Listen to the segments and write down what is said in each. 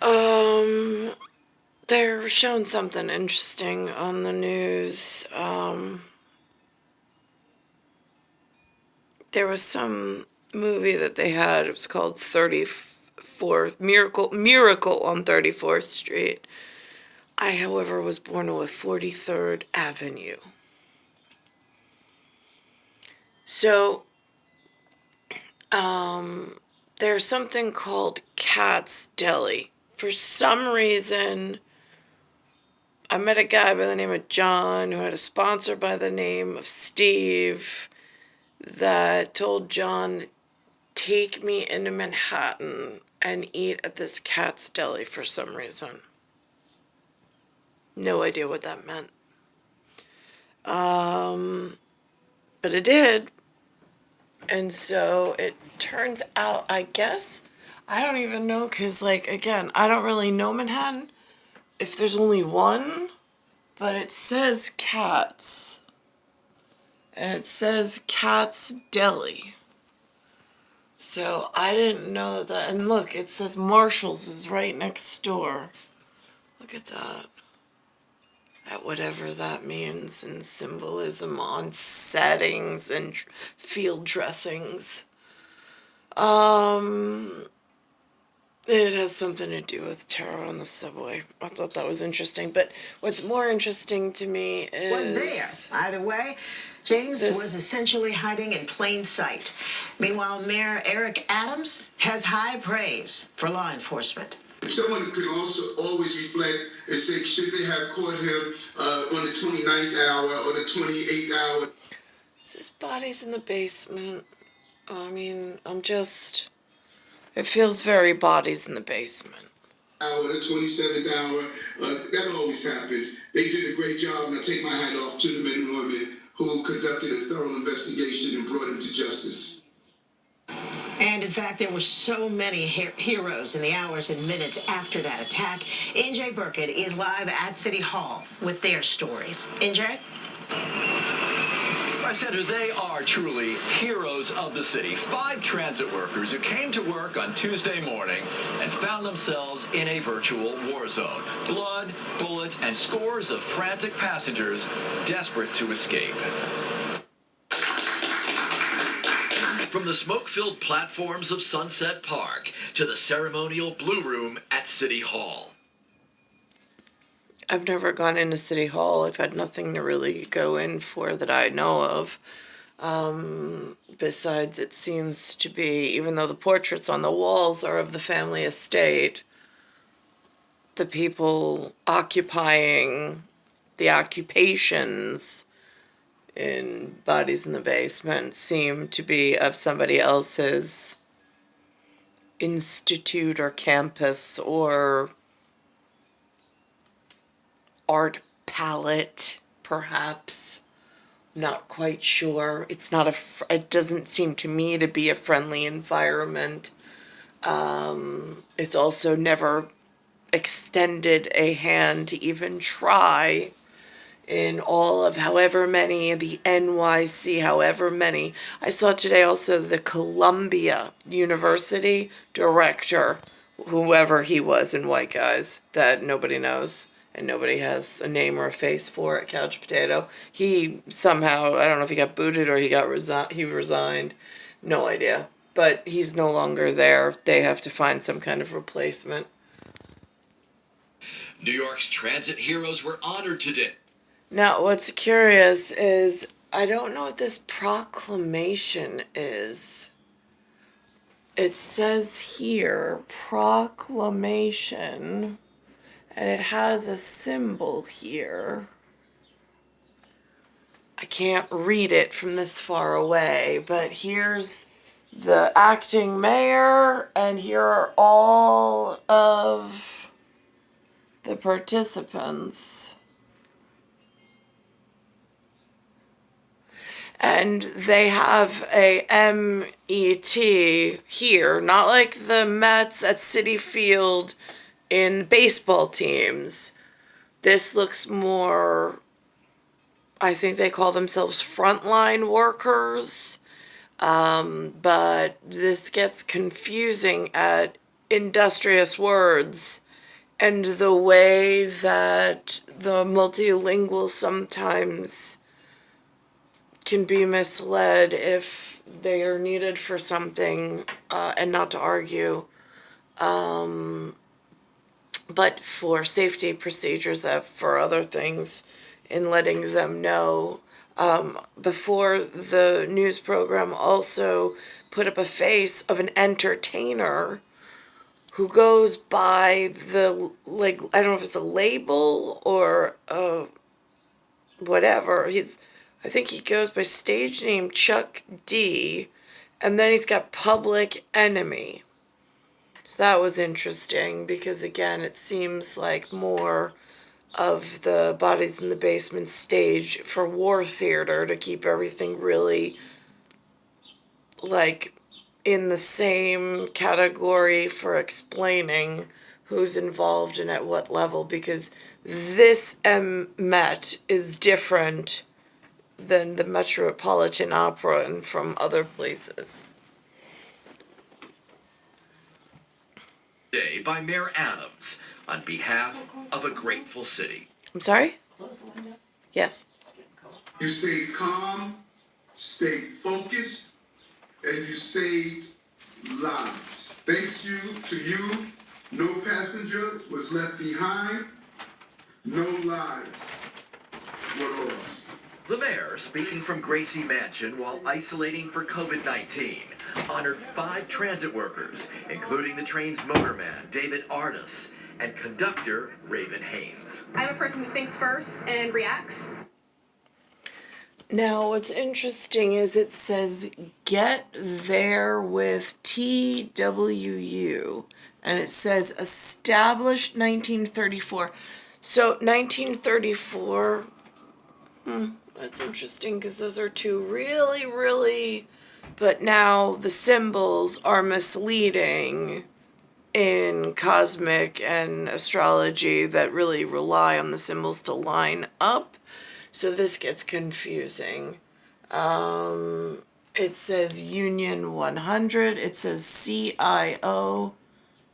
Um, they're showing something interesting on the news. There was some movie that they had. It was called 34th Miracle on 34th Street. I, however, was born with 43rd Avenue. So, there's something called Cat's Deli. For some reason, I met a guy by the name of John who had a sponsor by the name of Steve that told John, take me into Manhattan and eat at this Cat's Deli for some reason. No idea what that meant. But it did. And so it turns out, I guess, I don't even know, because, again, I don't really know Manhattan, if there's only one, but it says Cats. And it says Cat's Deli. So I didn't know that. And look, it says Marshall's is right next door. Look at that. At whatever that means in symbolism on settings and field dressings. It has something to do with terror on the subway. I thought that was interesting. But what's more interesting to me is... was there. Either way, James was essentially hiding in plain sight. Meanwhile, Mayor Eric Adams has high praise for law enforcement. Someone could also always reflect and say, should they have caught him on the 29th hour or the 28th hour? His body's in the basement. I mean, it feels very bodies in the basement. Hour, the 27th hour, that always happens. They did a great job, and I take my hat off to the men and women who conducted a thorough investigation and brought him to justice. And in fact, there were so many heroes in the hours and minutes after that attack. NJ Burkett is live at City Hall with their stories. NJ? Senator, they are truly heroes of the city. 5 transit workers who came to work on Tuesday morning and found themselves in a virtual war zone. Blood, bullets, and scores of frantic passengers desperate to escape. From the smoke-filled platforms of Sunset Park to the ceremonial Blue Room at City Hall. I've never gone into City Hall. I've had nothing to really go in for that I know of. Besides, it seems to be, even though the portraits on the walls are of the family estate, the people occupying the occupations in Bodies in the Basement seem to be of somebody else's institute or campus or art palette, perhaps. Not quite sure. It's not it doesn't seem to me to be a friendly environment. It's also never extended a hand to even try in all of however many, the NYC, however many. I saw today also the Columbia University director, whoever he was in White Guys, that nobody knows and nobody has a name or a face for it, Couch Potato. He somehow, I don't know if he got booted or he resigned, no idea. But he's no longer there. They have to find some kind of replacement. New York's transit heroes were honored today. Now, what's curious is, I don't know what this proclamation is. It says here, proclamation, and it has a symbol here. I can't read it from this far away, but here's the acting mayor, and here are all of the participants. And they have a MET here, not like the Mets at Citi Field in baseball teams. This looks more, I think they call themselves frontline workers, but this gets confusing at industrious words and the way that the multilingual sometimes can be misled if they are needed for something, and not to argue, but for safety procedures, for other things, in letting them know. Before, the news program also put up a face of an entertainer who goes by the, like, I don't know if it's a label or whatever. I think he goes by stage name Chuck D, and then he's got Public Enemy. So that was interesting because, again, it seems like more of the Bodies in the Basement stage for war theater to keep everything really, like, in the same category for explaining who's involved and at what level, because this Met is different than the Metropolitan Opera and from other places. Day by Mayor Adams on behalf of a grateful city. I'm sorry? Yes. You stayed calm, stayed focused, and you saved lives. Thanks to you, no passenger was left behind, no lives were lost. The mayor, speaking from Gracie Mansion while isolating for COVID-19, honored 5 transit workers, including the train's motorman, David Artis, and conductor, Raven Haynes. I'm a person who thinks first and reacts. Now, what's interesting is it says get there with TWU, and it says established 1934. So 1934, that's interesting because those are two really, but now the symbols are misleading in cosmic and astrology that really rely on the symbols to line up. So this gets confusing. It says Union 100. It says CIO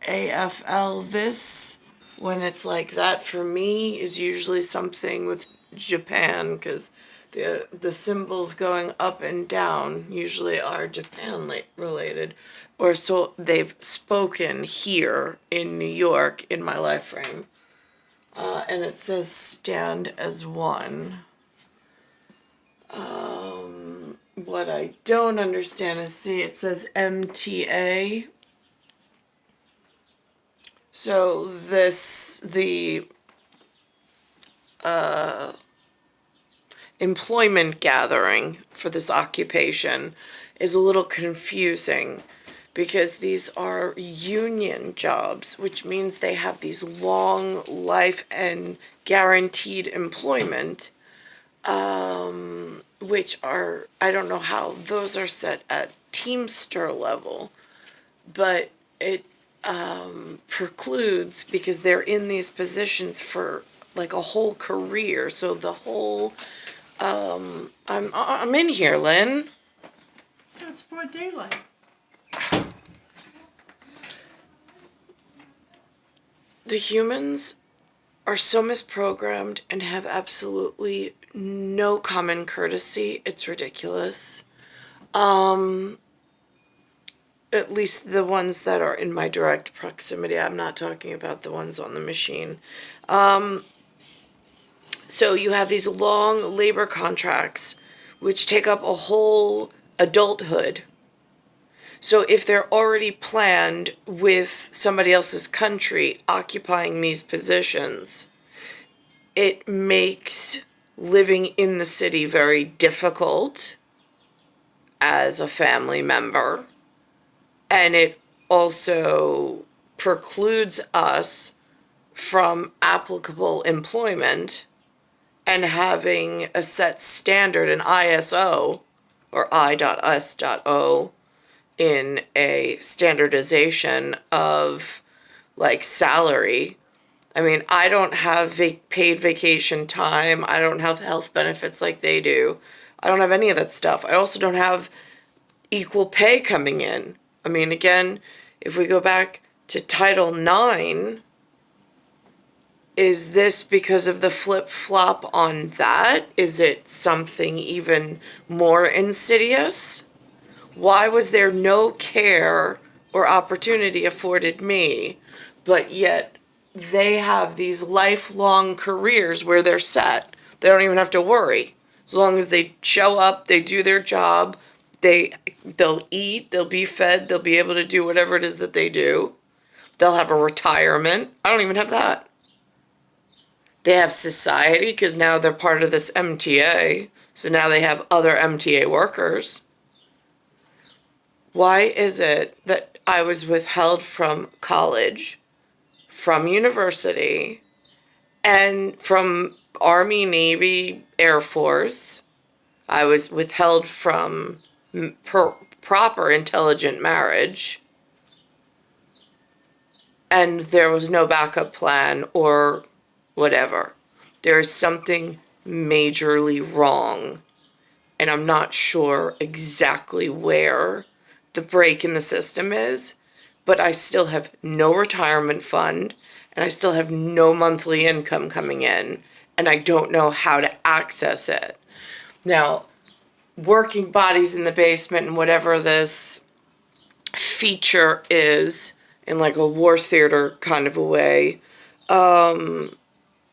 AFL. This, when it's like that, for me, is usually something with Japan, because the symbols going up and down usually are Japan related, or so they've spoken here in New York in my life frame. And it says stand as one. What I don't understand is, see, it says MTA. So the employment gathering for this occupation is a little confusing because these are union jobs, which means they have these long life and guaranteed employment, which are, I don't know how those are set at Teamster level, but it precludes, because they're in these positions for like a whole career. So the whole, I'm in here, Lynn. So it's broad daylight. The humans are so misprogrammed and have absolutely no common courtesy. It's ridiculous. At least the ones that are in my direct proximity. I'm not talking about the ones on the machine. So you have these long labor contracts which take up a whole adulthood. So if they're already planned with somebody else's country occupying these positions, it makes living in the city very difficult as a family member. And it also precludes us from applicable employment and having a set standard, an ISO or I.S.O, in a standardization of like salary. I mean, I don't have paid vacation time. I don't have health benefits like they do. I don't have any of that stuff. I also don't have equal pay coming in. I mean, again, if we go back to Title IX, is this because of the flip-flop on that? Is it something even more insidious? Why was there no care or opportunity afforded me, but yet they have these lifelong careers where they're set? They don't even have to worry. As long as they show up, they do their job, they'll eat, they'll be fed, they'll be able to do whatever it is that they do. They'll have a retirement. I don't even have that. They have society because now they're part of this MTA. So now they have other MTA workers. Why is it that I was withheld from college, from university, and from Army, Navy, Air Force? I was withheld from proper intelligent marriage. And there was no backup plan or whatever. There is something majorly wrong. And I'm not sure exactly where the break in the system is, but I still have no retirement fund and I still have no monthly income coming in, and I don't know how to access it. Now, working bodies in the basement and whatever this feature is, in like a war theater kind of a way,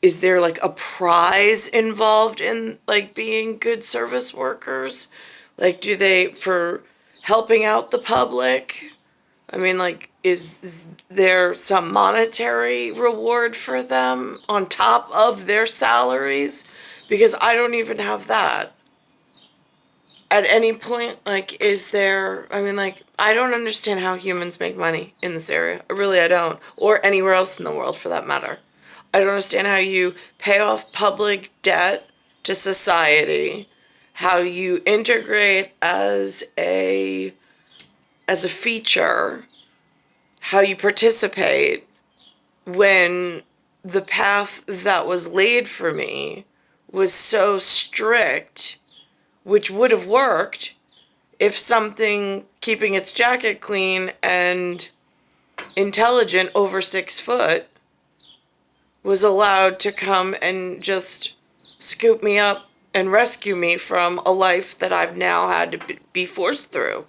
is there like a prize involved in like being good service workers? Like, do they, for helping out the public? I mean, like, is there some monetary reward for them on top of their salaries? Because I don't even have that. At any point, like, is there, I mean, like, I don't understand how humans make money in this area. I don't. Or anywhere else in the world, for that matter. I don't understand how you pay off public debt to society, how you integrate as a feature, how you participate when the path that was laid for me was so strict, which would have worked if something keeping its jacket clean and intelligent over 6 foot was allowed to come and just scoop me up and rescue me from a life that I've now had to be forced through.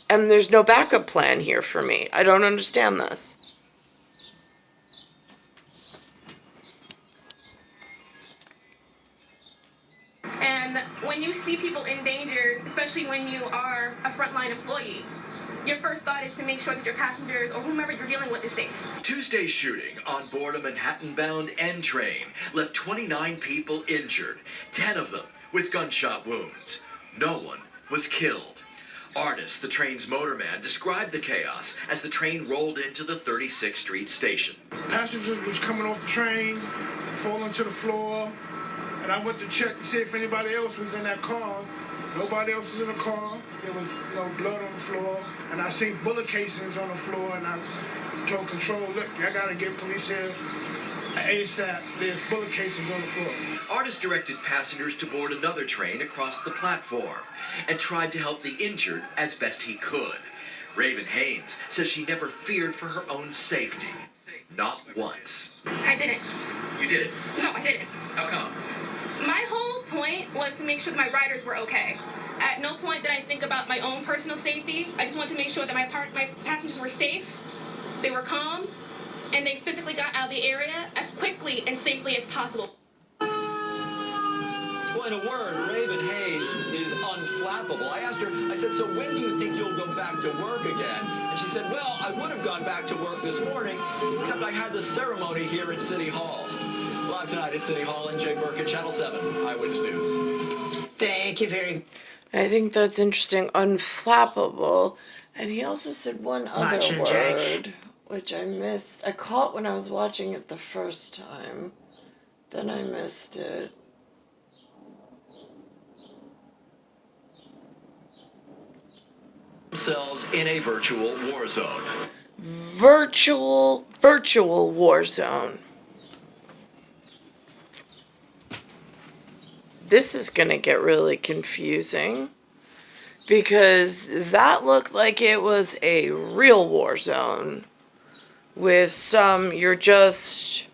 And there's no backup plan here for me. I don't understand this. And when you see people in danger, especially when you are a frontline employee, your first thought is to make sure that your passengers or whomever you're dealing with is safe. Tuesday's shooting on board a Manhattan-bound N train left 29 people injured, 10 of them with gunshot wounds. No one was killed. Artis, the train's motorman, described the chaos as the train rolled into the 36th Street station. Passengers was coming off the train, falling to the floor, and I went to check to see if anybody else was in that car. Nobody else was in the car. There was no blood on the floor, and I seen bullet casings on the floor, and I told control, look, y'all gotta get police here ASAP. There's bullet casings on the floor. Artis directed passengers to board another train across the platform and tried to help the injured as best he could. Raven Haynes says she never feared for her own safety. Not once. I didn't. You did it? No, I didn't. How come? My whole point was to make sure that my riders were okay. At no point did I think about my own personal safety. I just wanted to make sure that my passengers were safe, they were calm, and they physically got out of the area as quickly and safely as possible. Well, in a word, Raven Hayes is unflappable. I asked her, I said, so when do you think you'll go back to work again? And she said, well, I would have gone back to work this morning, except I had the ceremony here at City Hall. Live tonight at City Hall, NJ Burke at Channel 7 Eyewitness News. Thank you very much. I think that's interesting. Unflappable. And he also said one other word, which I missed. I caught when I was watching it the first time. Then I missed it. Themselves in a virtual war zone. Virtual war zone. This is going to get really confusing because that looked like it was a real war zone with some, you're just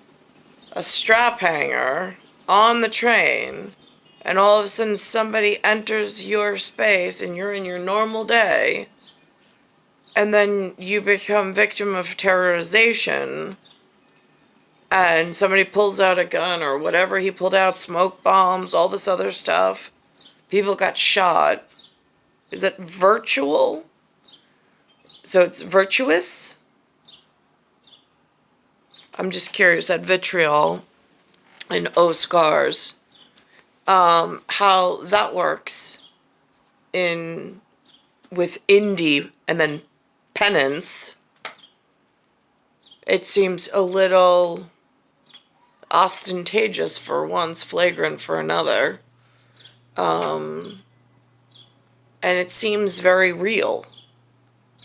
a strap hanger on the train, and all of a sudden somebody enters your space and you're in your normal day, and then you become victim of terrorization, and somebody pulls out a gun or whatever he pulled out, smoke bombs, all this other stuff. People got shot. Is it virtual? So it's virtuous? I'm just curious, that vitriol and scars, how that works in with indie and then penance. It seems a little ostentatious for once, flagrant for another. And it seems very real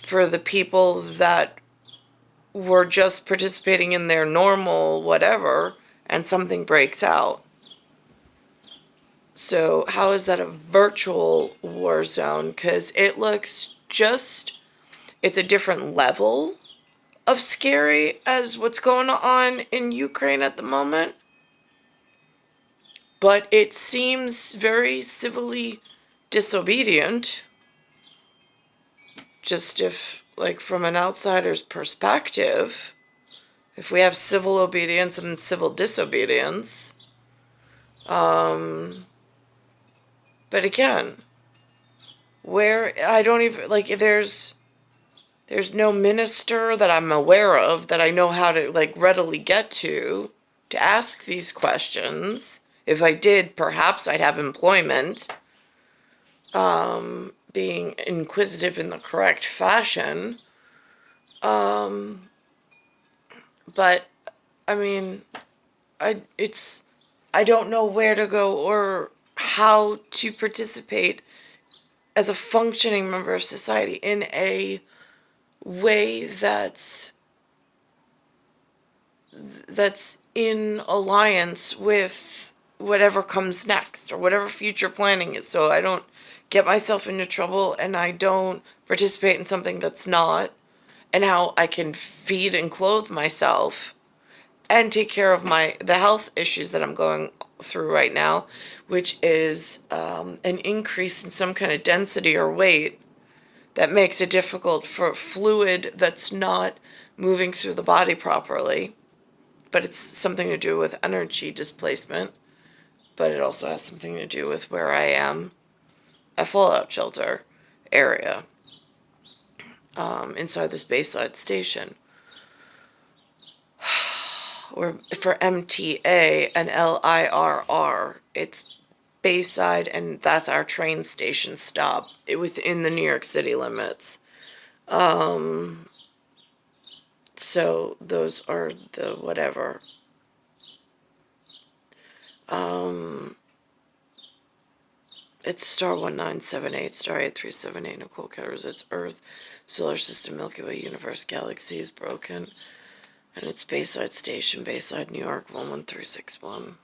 for the people that were just participating in their normal whatever, and something breaks out. So how is that a virtual war zone? Because it looks just, it's a different level of scary as what's going on in Ukraine at the moment. But it seems very civilly disobedient. Just if, like, from an outsider's perspective, if we have civil obedience and civil disobedience, but again, where I don't even, like, there's no minister that I'm aware of that I know how to, like, readily get to ask these questions. If I did, perhaps I'd have employment, being inquisitive in the correct fashion. But I mean, I don't know where to go or how to participate as a functioning member of society in a way that's in alliance with whatever comes next or whatever future planning is, so I don't get myself into trouble and I don't participate in something that's not, and how I can feed and clothe myself and take care of the health issues that I'm going through right now, which is an increase in some kind of density or weight that makes it difficult for fluid that's not moving through the body properly. But it's something to do with energy displacement. But it also has something to do with where I am, a fallout shelter area, inside this Bayside station. Or for MTA and LIRR, it's Bayside, and that's our train station stop within the New York City limits. So those are the whatever. It's star 1978, star 8378, Nicole, Cattaruzza, it's Earth, solar system, Milky Way, universe, galaxy is broken. And it's Bayside Station, Bayside, New York, 11361.